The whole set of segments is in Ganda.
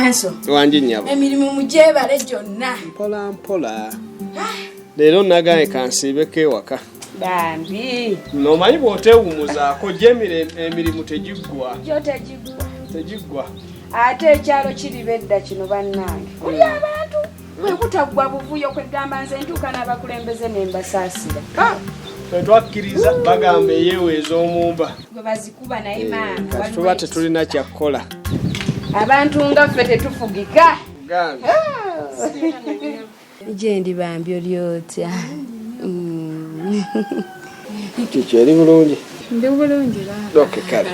Kanso. Wanji nyabo. Emirimu mujebale gyonna. Mpola mpola. Lero nagaye kansibeke waka. Bambi. Nomanyi bw'otewumuzaako gy'emirimu tegiggwa. Yo tegiggwa. Tegiggwa. Ate ekyalo KIRIBEDDA kino bannange. Kuli abantu bwe kutaggwa buvuyo kwegamba nze ntuuka n'abakulembeze ne mbasaasira. Twakkiriza bagamba eyeweeza omumba. Gwe bazikuba naye maama. Tuba tetulina kyakkola. Abantu nga ffe tetufugika. Gambi. Gyendi bambi oli otya? Kiki eri bulungi? Ndi bulungi baba. Okay, kale.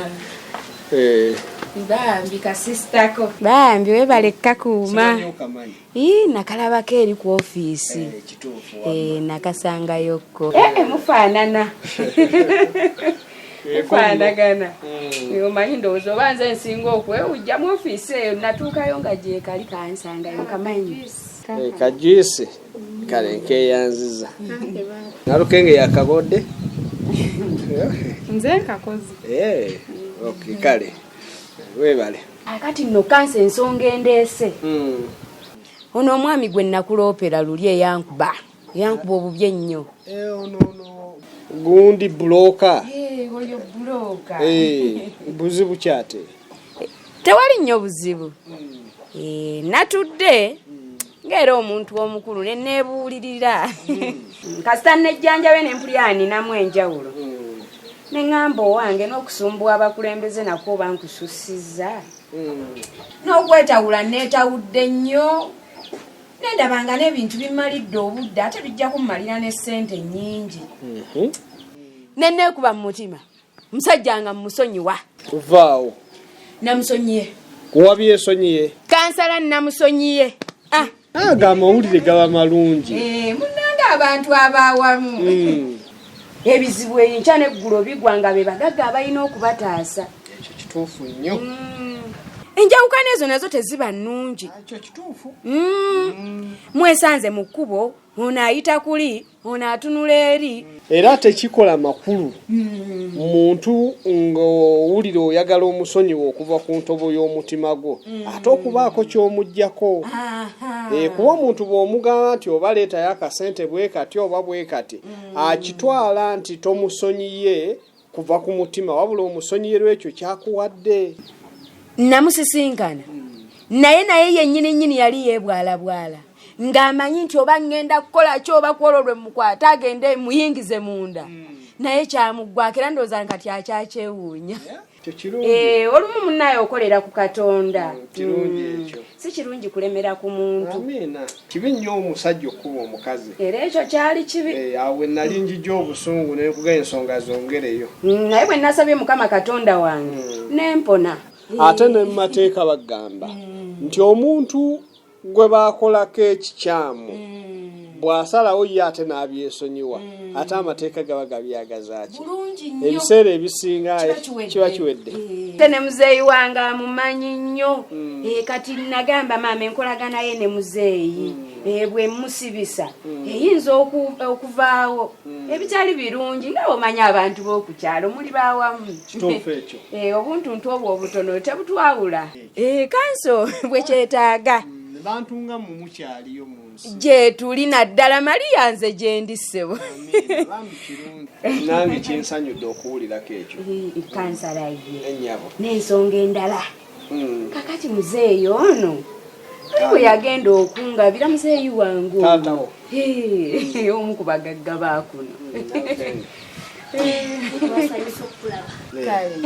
Bambi kasistako. Bambi webale kakuuma. Nakalabako eri ku ofiisi. Nakasangayokko. Mufaanana. Mufaanagana. Omanyi ndowooza oba nze nsinga okwewujja mu ofiisi eyo natuukayo nga gyekali kansangayo nkamanyi. Kajuisi kale nkeyanziza. Nalukenge yakabodde? Nze nkakozi. Okay, kale. Webale. Akati nno kansa ensonga endeese. Ono omwami gwe nakuloopera luli eyankuba obubi ennyo. Ono gundi buloka. Oyo buloka. Buzibu kyate. Tewali nnyo buzibu. Natudde ng'era omuntu omukulu ne neebuulirira. Kasita nejjanjabe ne mpulya ninamu enjawulo. Ne ngamba owange n'okusumbwa abakulembeze nakwo bankusussizza. N'okwetawula neetawudde nnyo. Nendabanga n'ebintu bimalidde obudde ate bijja kummalira ne ssente nnyingi. Ne neekuba mu mutima. Musajja nga mmusonyiwa. Vaawo. Namusonyiye. Kuwabye esonyiye. Kansala namusonyiye. Aga amawulire gaba malungi. Munnanga abantu abaawamu. Ebizibu enkya n'eggulo bigwa nga be bagagga abalina okubataasa. Ekyo kituufu nnyo. Enjawukana ezo nazo teziba nnungi. Ekyo kituufu. Mwesanze mu kkubo, ono ayita kuli, ono atunula eri. Era tekikola makulu. Muntu ng'owulira oyagala omusonyiwa okuva ku ntobo y'omutima gwo. Ate okubaako ky'omuggyako. Kuba omuntu bw'omugamba nti oba leetayo akasente bwe kati oba bwe kati, akitwala nti tomusonyiye kuva ku mutima wabula omusonyiye lw'ekyo kyakuwadde. Namusisinkana. Naye yennyini yali yeebwalabwala. Ng'amanyi nti oba ngenda kukola ki oba kwolwo lwe mukwata agende muyingize munda. Naye kyamuggwako era ndowooza nkati akyakyewuunya. Olumu munnaye okolera ku Katonda. Si kirungi kulemera ku muntu. Kibi nnyo omusajja okuba omukazi. Era ekyo kyali kibi. Awe nali njijja obusungu ne nkugaya ensonga zongereyo. Naye bwe nasabye Mukama Katonda wange nempona. Ate ne mu mateeka bagamba nti omuntu gwe baakolako ekikyamu bw'asalawo ye ate n'abyesonyiwa ate amateeka gaba gabyagazaaki. Ebiseera ebisinga kiba kiwedde. Ne muzeeyi wange amumanyi nnyo. Kati nagamba maama enkolagana ye ne muzeeyi bwe musibisa eyinza okuvaawo ebitali birungi nga omanyi abantu b'okukyalo muli baawamu. Kituufu ekyo. Obuntuntu obwo obutono tebutwawula. Kanso bwe kyetaaga. Bantu nga mu mukyaliyo mu nsi. Gye tuli naddala Mariya nze gye ndi ssebo. Nange kinsanyudde okuwulirako ekyo. Kansala ye. Ennyabo. N'ensonga endala. Kakati muzeeyi ono bwe yagenda okungabira muzeeyi wangu. Taatawo. Omu ku bagagga baakuno.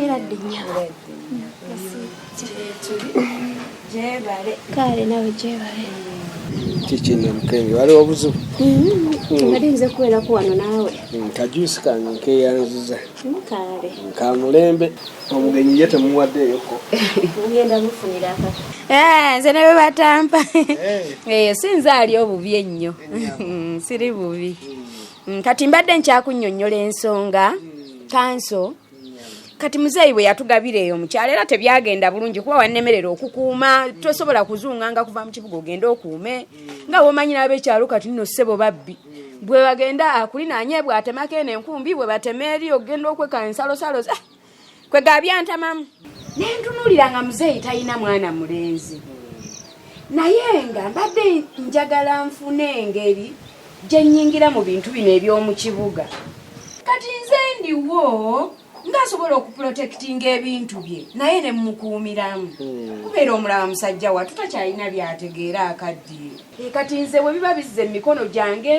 Era dde nnyo. Jebale. Kale nawe jebale. Kiki Namukenge waliwo obuzibu? Mbadde nze kuwera ku wano naawe. Kajuisi kange nkeyanziza. Kale. Kamulembe omugenyi ye temuwaddeyoko. Ngenda mufunira akati. Nze ne bwe batampa. Sinza ali obubi ennyo. Siri bubi. Kati mbadde nkyakunnyonnyola ensonga. Kanso. Kati muzeeyi bwe yatugabira eyo mukyalo era tebyagenda bulungi kuba wannemerera okukuuma tosobola kuzunga nga kuva mu kibuga ogenda okuume nga bw'omanyi n'ab'ekyalo kati nno ssebo babbi bwe bagenda akulinaanye bw'atemako eno enkumbi bwe batema eri ogenda okweka ensalosalo kwe gabyantamamu ne ntunuulira nga muzeeyi talina mwana mulenzi naye nga mbadde njagala nfune engeri gye nnyingira mu bintu bino eby'omu kibuga kati nze ndiwo ng'asobola okuprotectinga ebintu bye naye ne mmukuumiramu kubeera omulaba musajja wa tutakyalina byategeera akaddiye kati nze bwe biba bizze emikono gyange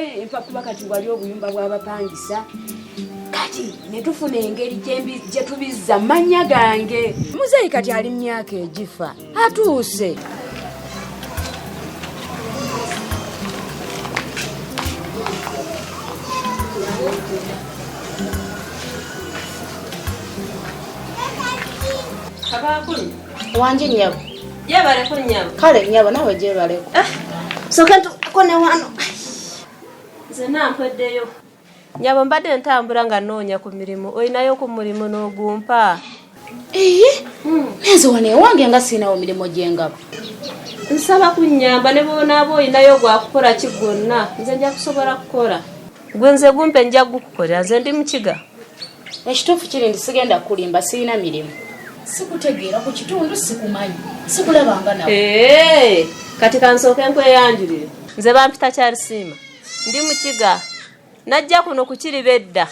kuba kati wali obuyumba bw'abapangisa kati ne tufuna engeri gye tubizza mannya gange muzeeyi kati ali mu myaka egifa atuuse Wanji nyabo. Yebale ko nyabo. Kale nyabo nawe jebale ko. Soka tukone wano. Nze nampeddeyo. Nyabo mbadde ntambula nga noonya ku mirimu. Oyinayo ku mulimu n'ogumpa. Neze wane wange nga sinawo mirimo gyengabo. Nsaba kunnyamba ne bonaabo oyinayo gwakukola kigonna. Nze nja kusobola kukola. Gwe nze gumpe nja gukukolera. Nze ndi mukiga. Ekituufu kiri ndi sigenda kulimba sirina mirimu. Sikutegeera ku kitundu sikumanyi. Sikulabanga nawe. Kati kansooke nkweyanjulire. Nze bampita Kyalisiima. Ndi mukiga. Najja kuno ku KIRIBEDDA.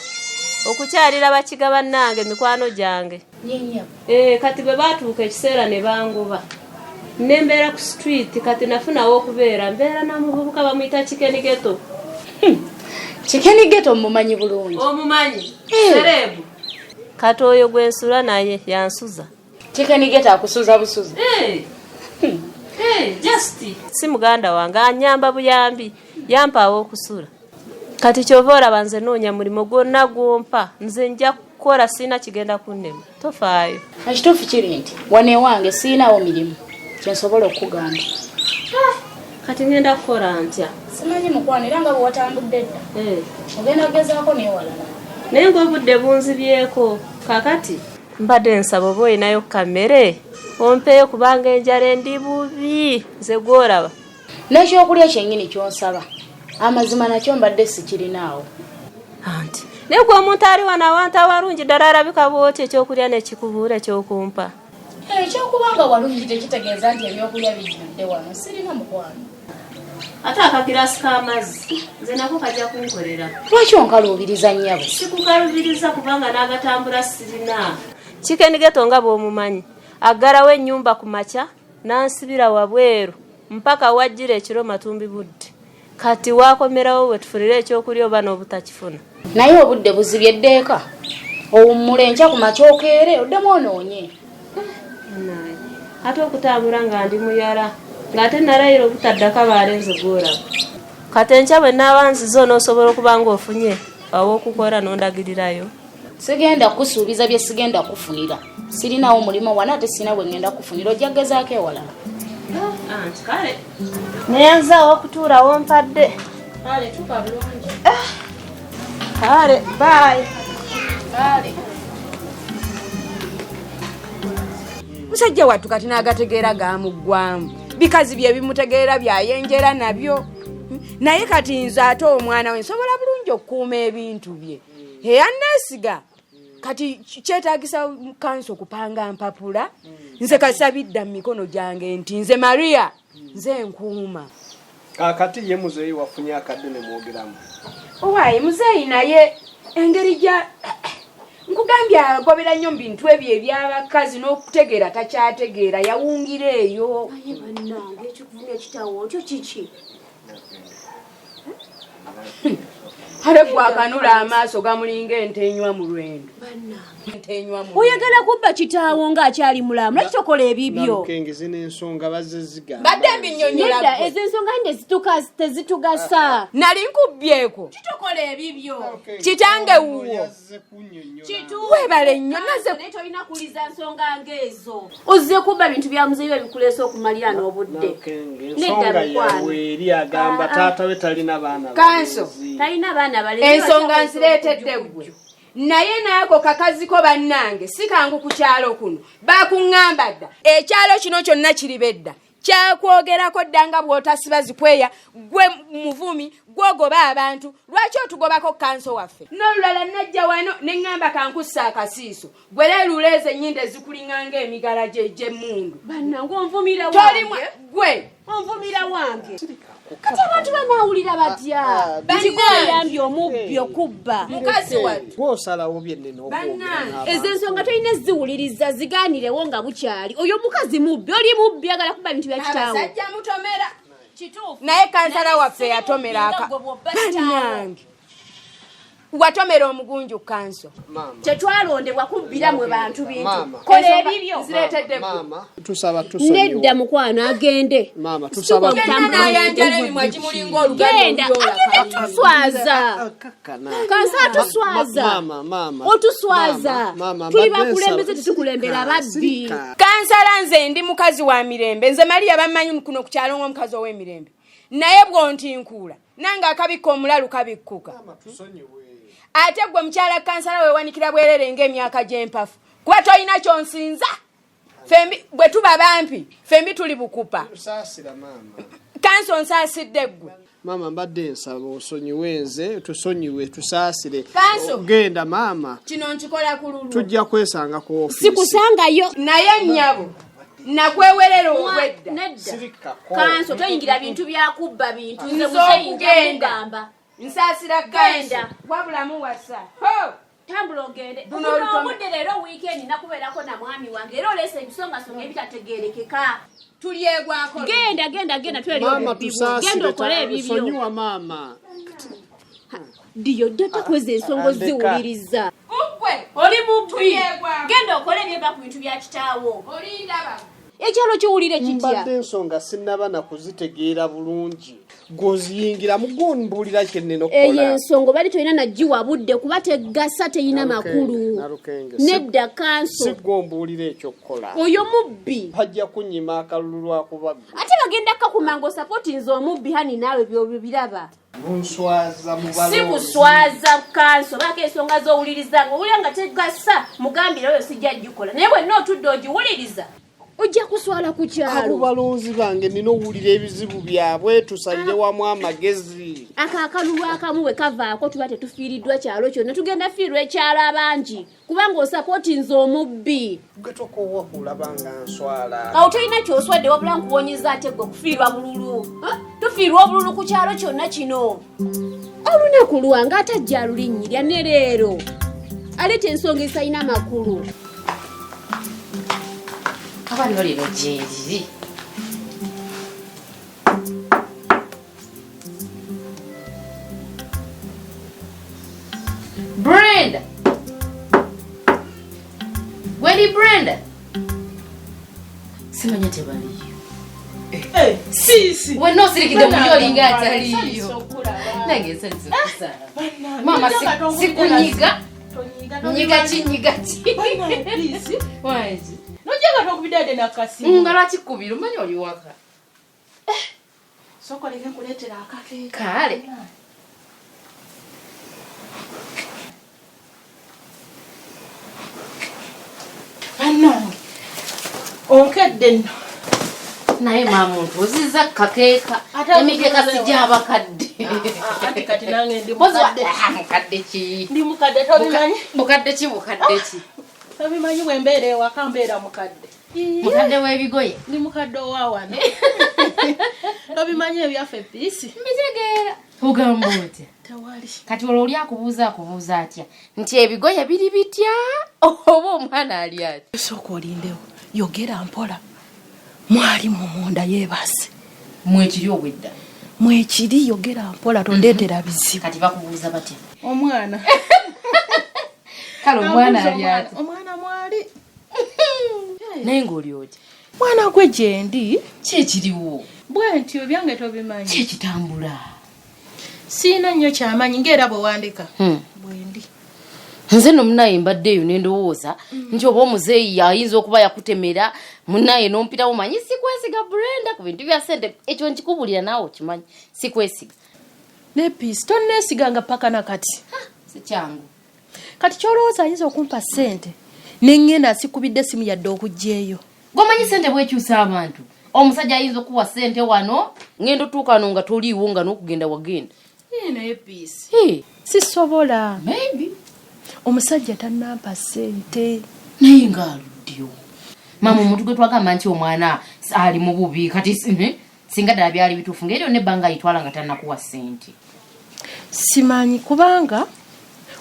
Okukyalira bakiga bannange mikwano gyange. Kati bwe baatuuka ekiseera ne bangoba. Nembeera ku street kati nafunawo okubeera. Mbeera na muvubuka bamuyita Ekinigeto. Ekinigeto mumanyi bulungi. Omumanyi. Serebu. Kati oyo gwensula naye yansuza. Ekinigeto akusuza busuza. Just. Si muganda wange anyamba buyambi. Yampaawo okusula. Kati kyova olaba nze noonya mulimo gwonna gwompa. Nze nja kukola sina kigenda kunnema. Tofaayo. Ekituufu kiri nti wane wange sinawo mirimu. Kyensobola okugamba. Kati ngenda kukola ntya? Simanyi mukwanira nga bwe watambudde dda. Ogenda kugezaako n'ewalala. Naye ng'obudde bunzibyeko. Kakati mbadde nsaba oba oyinayo kamere ompeeyo kubanga enjala endi bubi nze gw'olaba. N'ekyokulya kyennyini ky'onsaba amazima nakyo mbadde sikirinaawo. Anti naye gwe omuntu ali wano awantu awalungi ddala alabika bw'oti ekyokulya ne kikubuula ekyokumpa. Ekyokubanga walungi tekitegeeza nti ebyokulya bijjudde wano sirina mukwano. Ate akakirasi k'amazzi nze nako kajja kunkolera. Lwaki onkaluubiriza nnyabo? Sikukalubiriza kubanga n'agatambula sirina. Ekinigeto nga bw'omumanyi aggalawo ennyumba ku makya n'ansibira wabweru mpaka wajjira ekiro matumbi budde. Kati waakomerawo bwe tufulira ekyokulya oba n'obutakifuna. Naye obudde buzibye eddeeka. Owummula enkya ku makya okeere oddemu onoonye. Ate okutambula nga ndi muyala ng'ate nalayira obutaddako baalenze gw'olaba. Kati enkya bwe naaba nziza onoosobola okuba ng'ofunye aw'okukola n'ondagirirayo. Sigenda kusuubiza bye sigenda kufunira. Sirinawo mulimo wana ate sina bwe ngenda kufunira ojja kugezaako ewalala. Anti kale naye nzaawo okutuulawo mpadde. Kale tuka bulungi. Kale bye. Kale. Musajja wattu kati n'agategeera gaamuggwamu. Bikazi bye bimutegeera byayenjera nabyo. Naye kati nze ate omwana we nsobola bulungi okukuuma ebintu bye. Eyanneesiga kati kyetaagisa kanso kupanga mpapula. Nze kasabidda mu mikono gyange nti nze Maria nze nkuuma. Kakati ye muzeeyi wafunye akadde ne mwogeramu. Owaaye muzeeyi naye engeri gya nkugambye agobera nnyo mu bintu ebyo eby'abakazi n'okutegeera takyategeera yawungira eyo. Aye bannange ekikuvuna ekitawo nkyo kiki? Hale gwakanula amaaso gamulinga entenywa mu lwendo. Oyagala kubba kitaawo ng'akyali mulamu. Lwaki tokola ebibyo? Namukengezi n'ensonga bazze zigamba. Badde mbinnyonnyola. Nedda ezo ensonga tezitugasa. Nali nkubbyeko. Kitokola ebibyo. Kitange wuwo. Webale nnyo naze naye tolina kuliza nsonga ng'ezo. Ozze kubba bintu bya muzeeyi ebikuleesa okumalira n'obudde. Ensonga yawe eri agamba taata we talina baana. Kanso. Talina baana balezi. Ensonga nzireetedde ggwe. Naye naako kakaziko bannange si kangu ku kyalo kuno. Bakuŋŋamba dda. Ekyalo kino kyonna KIRIBEDDA. Kyakwogerako dda nga bw'otasiba zikweya gwe muvumi gwogoba abantu. Lwaki otugobako kanso waffe? N'olulala najja wano ne ŋŋamba kankussa akasiiso. Gwe leeruleeza ennyinda ezikuliŋŋanga emigala gy'emmundu. Bannange onvumira wange. Gwe onvumira wange kati abantu banawulira batya banayambi omubbi okubba mukazi wati gwosalawo byennene okwogera ezo ensonga tolina ziwuliriza ziganirewo nga bukyali oyo mukazi mubbi oli mubbi agala kubba bintu bya kitaawo abasajja mutomera kituufu naye kansala waffe yatomera bannange watomera omugunju kanso tetwalondebwa kubbira mwe bantu bintu kola ebibyo zireetedde tusaba nedda mukwano agende mama tusaba nayanjala ebimwa kimulinga olugenda agende tuswaza kansa tuswaza otuswaza tuli bakulembeze tetukulembera ababbi kansala nze ndi mukazi wa mirembe nze Maria bamanyi kuno ku kyalo ng'omukazi ow'emirembe naye bwontinkuula nange akabikka omulalu kabikkuka ate gwe mukyala kansala wewanikira bwerere ng'emyaka gy'empafu kuba tolina kyonsinza fembi bwe tuba bampi fembi tuli bukupa kanso nsaasidde ggwe mama mbadde nsaba osonyiwe nze tusonyiwe tusaasire kanso genda mama kino nkikola ku lulu tujja kwesanga ku ofisi sikusangayo naye nnyabo nakwewerera obwedda kanso toyingira bintu byakubba bintu nze museyingenda nsaasira genda wabulamu wasa tambula ogende obudde leero wiikendi nakubeerako na mwami wange era oleesa ebisongasonga ebitategeerekeka tulyegwako genda twegenda okole ebibyo mama diyo ddata kweza ensonga ziwuliriza oli mubbi genda okole ebyeva ku bintu bya kitaawo olindaba ekyalo kiwulire kitya mbadde ensonga sinnaba nakuzitegeera bulungi goziyingira mugonbulira kyenneno kola eyo ensonga bali tolina nagiwa budde kuba tegasa teyina makulu nedda kanso sigombulira ekyo kukola oyo mubbi hajja kunyima akalulu lwakubabbi ate bagenda kakumango sapoti nze omubbi hani naawe byobyo biraba bunswaza mubalo si kuswaza kanso baka ensonga zowulirizanga owulira nga tegasa mugambire oyo sijja gikola naye bwenna otudde ogiwuliriza ojja kuswala ku kyalo abo balonzi bange nina owulira ebizibu byabwe tusalire wamu amagezi akalulu akamu bwe kavaako tuba tetufiiriddwa kyalo kyonna tugenda fiirwa ekyalo abangi kubanga osapoti nze omubbi getokowa kulabanga nswala awo tolina kyoswadde wabula nkuwonyeza ate gwe kufiirwa bululu tufiirwa obululu ku kyalo kyonna kino olunaku lwange atajja alulinnyirya ne leero aleeta ensonga esalina amakulu abali balino gyeri Brenda Weli Brenda simanya tebaliyo Sisi weno sirikide mujolinga ataliyo nange salizo mama sikunyiga nyiga chi waje nojjaga tokubidde na kasimu ngala kikubira manyi oli waka soko leke kuletera akake kale anange onkedde nno naye mamuntu oziza kakeeka emikeeka sijaba kadde ate kati nange ndi mukadde ki ndi mukadde tobimanyi mukadde ki tobimanyi bwe mbeera ewaka mbeera mukadde mukadde w'ebigoye ndi mukadde owawano tobimanyi ebyaffe piisi mbitegeera ugamba otya tewali kati olwo oli akubuuza atya nti ebigoye biri bitya oba omwana ali ati sooka olindewo yogera mpola mwali mumunda yeebase mwekiri obwedda mwekiri yogera mpola tondeetera bizibu kati bakubuuza batya omwana kale omwana ali ati omwana mwali naye ng'oli otya mwana gwe gye ndi kyekiriwo bwe ntyo byange tobimanyi kyekitambula siina nnyo kyamanyi ng'era bwe wandika bwe ndi nze no munaye mbaddeeyo ne ndowooza nti oba omuzeeyi ayinza okuba yakutemera munaye n'ompitawo manyi sikwesiga Brenda ku bintu bya ssente ekyo nkikubulira naawe okimanyi sikwesiga ne piisi tonneesiganga paka nakati si kyangu kati kyolowooza ayinza okumpa ssente neŋŋenda sikubidde simu yadde okugjeeyo gwomanyi ssente bwekyusa abantu omusajja ayinza okuwa ssente wano ngendo tuuka wano nga toliiwo nga n'okugenda wagenda naye piisi sisobola maybe omusajja tannampa ssente naye ng'aluddewo mama omuntu gwe twagamba nti omwana ali mu bubi kati singa ddala byali bituufu ng'eryo nebbanga ayitwala nga tannakuwa ssente. Simanyi kubanga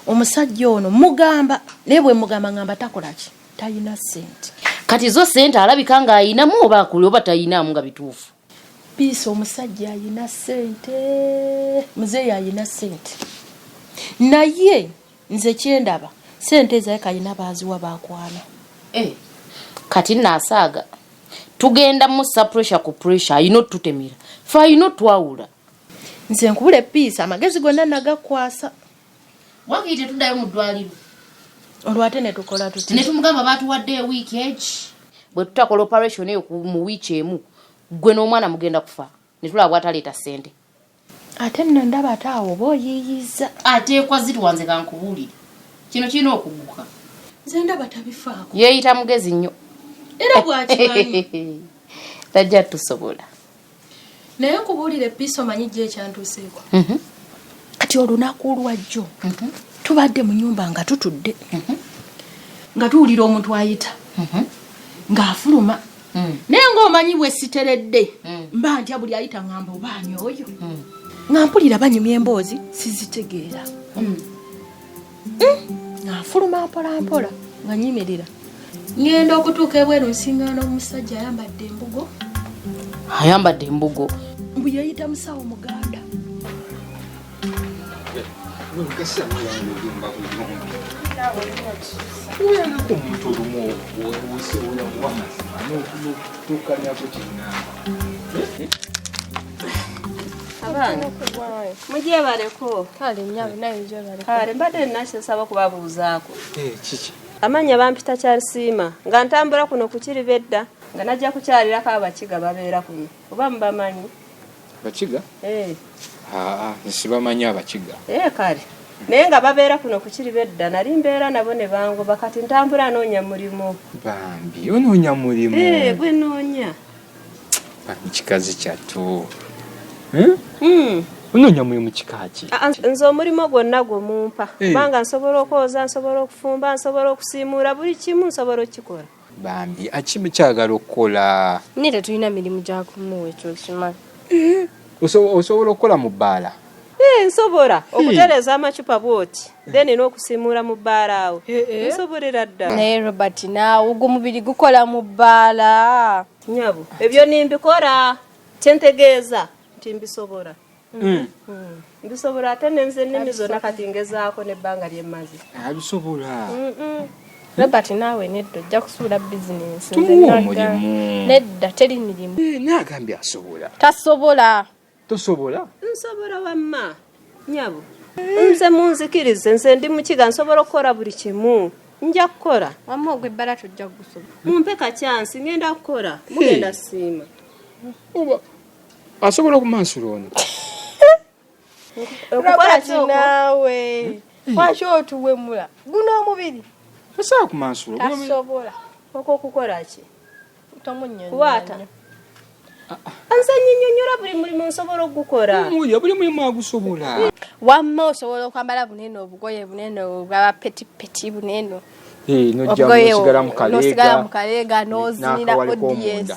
omusajja ono mugamba naye bwe mugamba ngamba takola ki talina ssente. Kati zo ssente alabika ng'ayinamu oba akuli oba tayinaamu nga bituufu. Piisi omusajja ayina ssente, muzeeyi ayina ssente. Naye nze kyendaba ssente ezaye kayina baaziwa baakwana. Kati naasaaga tugenda mussa pressure ku pressure ayina otutemera fe ayina otwawula. Nze nkubula piisi amagezi gonna nagakwasa. Wakiite tuddayo mu ddwaliro olwate ne tukola tuti ne tumugamba baatuwadde ewiiki egi bwe tutakola operation eyo mu wiiki emu gwe n'omwana mugenda kufa ne tulaba bw'ataleeta ssente. Ate nno ndaba taawo oba oyiiyiza. Ateekwa zituwanze kankubuulire kino kirina okuguka. Nze ndaba tabifaako. Yeeyita mugezi nnyo era bwakimanyi. Tajja tusobola. Naye nkubuulire piisi omanyi gye ekyantuuseeko. Kati olunaku lwajjo tubadde mu nnyumba nga tutudde nga tuwulira omuntu ayita ng'afuluma naye ng'omanyi bwe siteredde mba ntya buli ayita ngamba obaani oyo nga mpulira banyumya emboozi sizitegeera ng'afuluma mpolampola nga nyimirira ngenda okutuuka ebweru nsingaana omusajja ayambadde embugo. Ayambadde embugo mbu yayita musawo muganda. Mujebaleko Kale nyawe naye jebaleko. kale mbadde nasaba kubabuuzaako amanya bampita Kyalisiima nga ntambula kuno ku KIRIBEDDA nga najja kukyalirako abakiga babeera kuno oba mubamanyi? Bakiga? Nsibamanyi abakiga. Kale naye nga babeera kuno ku KIRIBEDDA nali mbeera nabo ne bangoba kati ntambula noonya mulimu. Bambi onoonya mulimu? Gwe noonya. Bambi kikazi kyattu. Onoonya mulimu kikaaki? Nze omulimu gwonna gwe mumpa kubanga nsobola okwoza, nsobola okufumba, nsobola okusiimuula, buli kimu nsobola okukikola. Bambi akimu kyagala okukola? Naye tetulina mirimu gya kumuwa ekyo kimanyi. Osobola okukola mu bbaala? Nsobola okutereeza amacupa bwoti then n'okusiimuula mu bbaala awo nsobolera ddala. Naye Robert naawe ogwo mubiri gukola mu bbaala. Nyabo ebyo nimbikola kyentegeeza nti mbisobola. Mbisobola ate nenze ennimi zonna kati ngezaako n'ebbanga lyemmaze. Abisobola. Robert naawe nedda ojja kusuula bizinensi. Tumuwa omulimu. Nedda teri mirimu. Naagambye asobola. Tasobola. Tosobola? Nsobola wamma. Nyabo nze munzikirize nze ndi mukiga nsobola okukola buli kimu. Nja kukola. Wamma ogwe ebbala tojja kugusobola. Mumpe kacyansi ngenda kukola mugenda siima. Oba asobola okumansula ono? Okukola kyoko naawe lwaki otuwemula guno omubiri osaa kumansula? tasobola. okukola ki? Tomunnyonnyola. Kuwaata. Nze nnyonnyola buli mulimu nsobola okugukola. Omuya buli mulimu agusobola. Wamma osobola okwambala buneno obugoye buneno bwa petipeti buneno. Nosigala mu kaleega n'ozinira audience.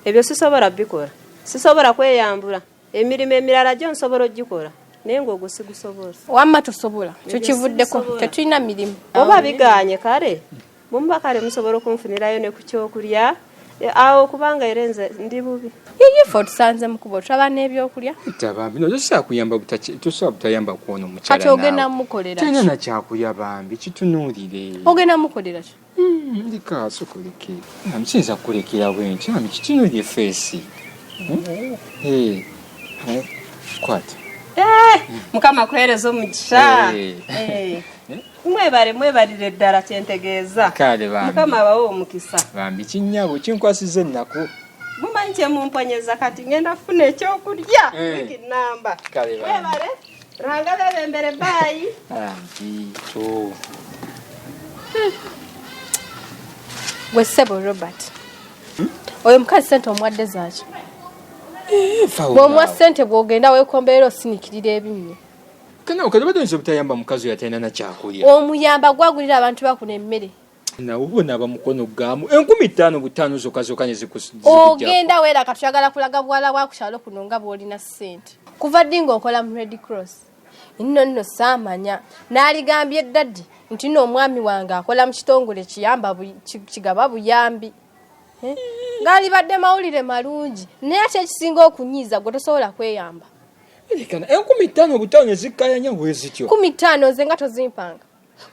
Ebyo sisobola bikola. Sisobola kweyambula. Emirimu emirala gyo nsobola ogikola naye ng'ogwo sigusobola. Wamma tosobola kyo kivuddeko tetulina mirimu. Oba biganye kale mumba kale musobola okunfunirayo ne ku kyokulya awo kubanga era nze ndi bubi. Ffe tusanze mu kubo tulaba n'ebyokulya. Bambi no tosobola kuyamba tosobola butayamba kuona omukyala kati ogenda mukolera ki? Talina nakyakulya bambi kitunuulire. Ogenda mukolera ki? Ndikaaso kuleke namusinza kukulekera bwentyo bambi kitunuulire feesi. Kwata. Mukama kuheereza omugisha. Mwebalire ddala kyentegeeza. Kale bambi. Mukama abawe omukisa. Bambi kinnyabo kinkwasiza ennaku. Mumanyi kyemumponyeza kati ngenda kufuna ekyokulya. Namba. Kale bambi. Mwebale. Ranga bebembere baayi. Bambi to. Gwe ssebo Robert. Oyo mukazi ssente omuwadde zaaki? Bw'omuwa ssente bw'ogenda weekomberera osinikirira ebinnyo. Kana okadde batandise obutayamba mukazi oyo atalina nakyakulya. Omuyamba gwagulira abantu bakuna emmere. nawe ubona abamukono gamu 15,500 zokka nye ogenda wera katuyagala kulaga bwala bwa kushalo kuno nga bwolina sente kuva dingo okola mu Red Cross nno samanya naligambye daddy nti no omwami wange akola mu kitongole kiyamba kigaba buyambi ngali badde mawulire malungi naye ate ekisinga okunyiza gwe tosobola kweyamba kana 15,500 zikayanya wezityo 15 zenga tozimpanga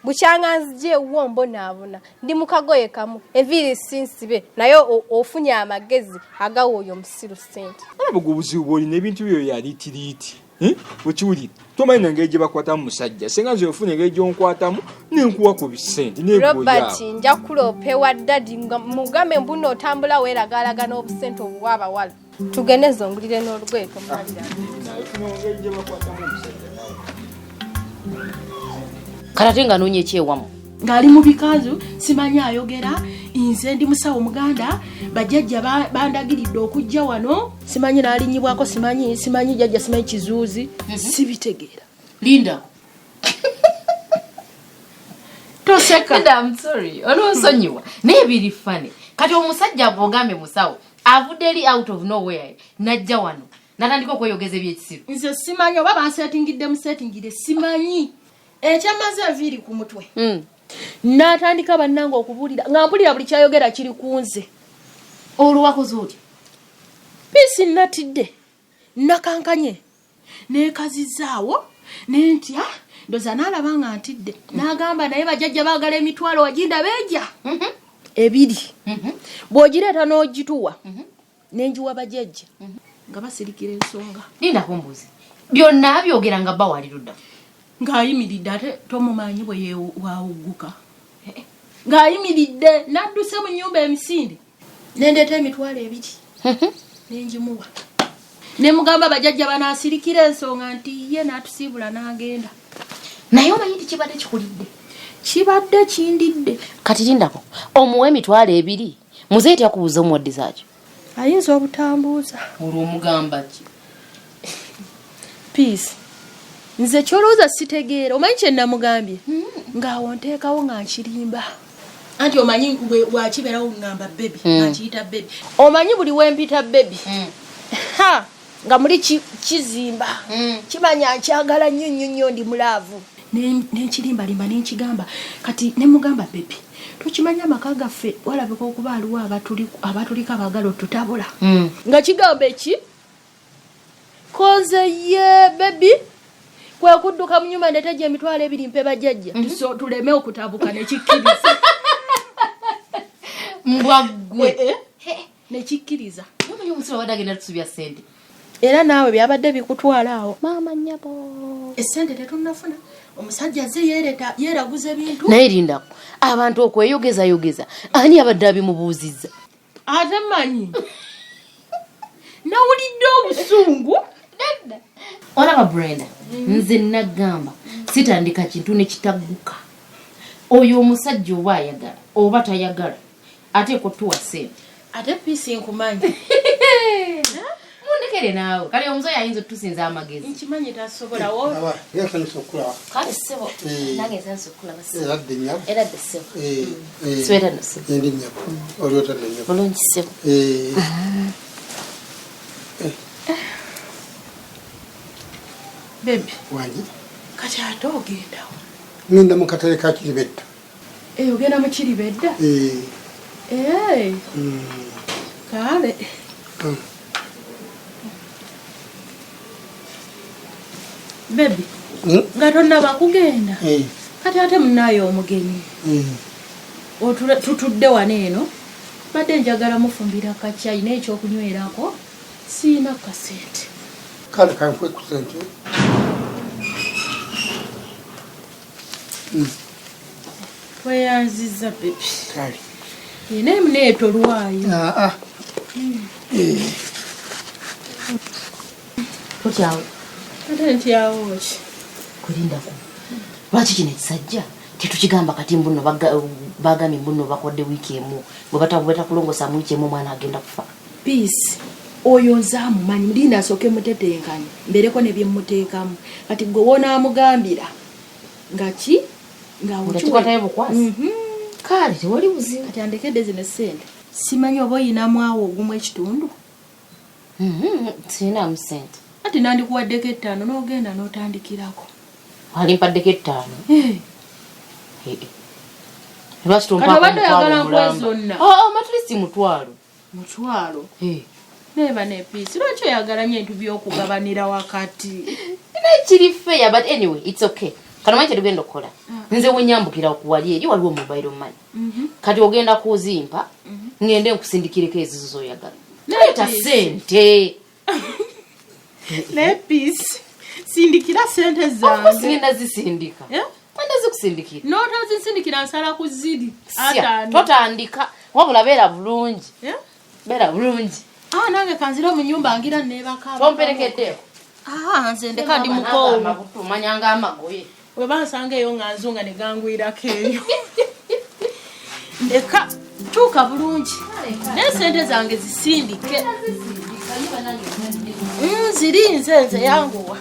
buchanga nzije uwombo nabona ndi mukagoye kamu eviri sinsibe nayo ofunya amagezi agawo oyo musiru sente abagubuzi uboli nebintu byo yali tiriti ukiwulira tomanyi ngeje bakwata mu musajja senga nze ofune ngeje onkwatamu nenkuwa ku bisente n'egoya Robert nja kulopewa daddy mugambe mbuno otambula weragalaga n'obusente obwaba wala tugende zongulire n'olugweto mmalira ngeje bakwata mu musajja kalatenga nonye kyewamu ngali mu bikazu simanya ayogera inze ndi musawo muganda bajjajja bandagiridde okujja wano simanyi nalinyibwako simanyi jajja simanyi kizuuzi sibitegeera linda toseka I'm sorry onosonyiwa nebiri fane kati omusajja abogambe musawo avudde out of nowhere najja wano natandika okweyogeza ebyekisiru nze simanyi oba bansetingidde musetingire simanyi ekyamaze viri ku mutwe natandika bannange okubulira nga mpulira buli kyayogera kiri kunze olwakoze otya pisi natidde nakankanye nekazizaawo nentya ndoza nalaba nga ntidde nagamba naye bajjajja baagala emitwalo waginda beja ebiri bw'ogireeta n'ogituwa nenjiwa bajjajja nga basirikira ensonga linda kumbuzi byonna byogera nga bba walirudda ng'ayimiridde ate tomumanyi bwe yewaawugguka ng'ayimiridde nadduse mu nnyumba emisinde nendeeta emitwalo ebiri nenjimuwa nemugamba bajjajja banaasirikira ensonga nti ye n'atusiibula n'agenda naye omanyi nti kibadde kikulidde kibadde kindidde kati lindako omuwa emitwalo ebiri muzeeyi tyakubuuza omuwaddiza kyo ayinza obutambuuza olw'omugamba ki peace nze kyolowooza sitegeera omanyi kye namugambye ng'awo nteekawo nga nkirimba anti omanyi bwakibeerawo ngamba bebi nga nkiyita bebi omanyi buli wempita bebi nga muli kizimba kimanya nkyagala nnyo ndi mulaavu nenkirimbalimba nenkigamba kati nemugamba bebi tukimanya amaka gaffe walabika okuba aliwo abatuliko abagala otutabula nga kigamba eki koze ye bebi kwekudduka mu nyumba ndeteje emitwalo ebiri mpe bajjajja tuleme okutabuka nekikkiriza mbwaggwe nekikkiriza omanyi omusira wadde agenda tusubya sente era naawe byabadde bikutwala awo maama nnyabo esente tetunnafuna omusajja ze yeeraguza ebintu naye lindako abantu okweyogezayogeza ani abadde abimubuuzizza ate manyi nawulidde obusungu olaba Brenda nze nagamba sitandika kintu nekitagguka oyo omusajja oba ayagala oba tayagala ate kotuwa sente ate pisi nkumanyi mundekere naawe kale omuzoyi ayinza otusinza amagezi nkimanyi tasobolawo kale sebo nange nsansa okulaba sebo era de sebo sweta no sebo ndi nnyabo oliota nnyabo bulungi sebo bebi wangi kati ate ogendawo ngenda mu katale ka Kiribedda ogenda mu Kiribedda kale bebi nga tonnaba kugenda kati ate munaayo omugenyi tutudde wano eno badde njagala mufumbira kacyayi n'ekyokunywerako siina kasente kale kanfwe ku sente tweyanziza bebi kale naye muneetolwayo totyawo ate ntyawo ki kulindako lwaki kino ekisajja tetukigamba kati mbuno bagambye mbuno bakodde wiiki emu bwe batakulongosa mu wiiki emu omwana agenda kufa peace oyo nzaamumanyi mulinda asooke mutetenkanya mbereko ne byemuteekamu kati gwe wonaamugambira nga ki ngakikwatayo bukwasi kale tewali buzibu kati andekedde zino sente simanyi oba oyinamu awo ogumu ekitundu sinamu sente ati nandikuwaddeko 5 n'ogenda n'otandikirako alimpadeko 5 lwaki kati obadde oyagala nkwezonna matlisi mutwalo neba nepiisi lwaki oyagala nyo entu by'okugabanira wakati kiri fair but anyway it's okay kano manyi kyetugenda okukola nze wenyambukira okuwali eri waliwo mobile money kati ogenda kuzimpa ngende nkusindikireko ezizo zoyagala leeta sente nepiisi sindikira sente zange ngenda zisindika anda zikusindikira n'otazisindikira nsala ku ziri totandika wabula beera bulungi nange kanzira mu nyumba ngira nebaka tomperekeddeko nze ndeka ndi mukowu manyanga amagoye bwe bansanga eyo nga nzunga ne gangwirako eyo ndeka tuuka bulungi n'esente zange zisindike ziri nze yanguwa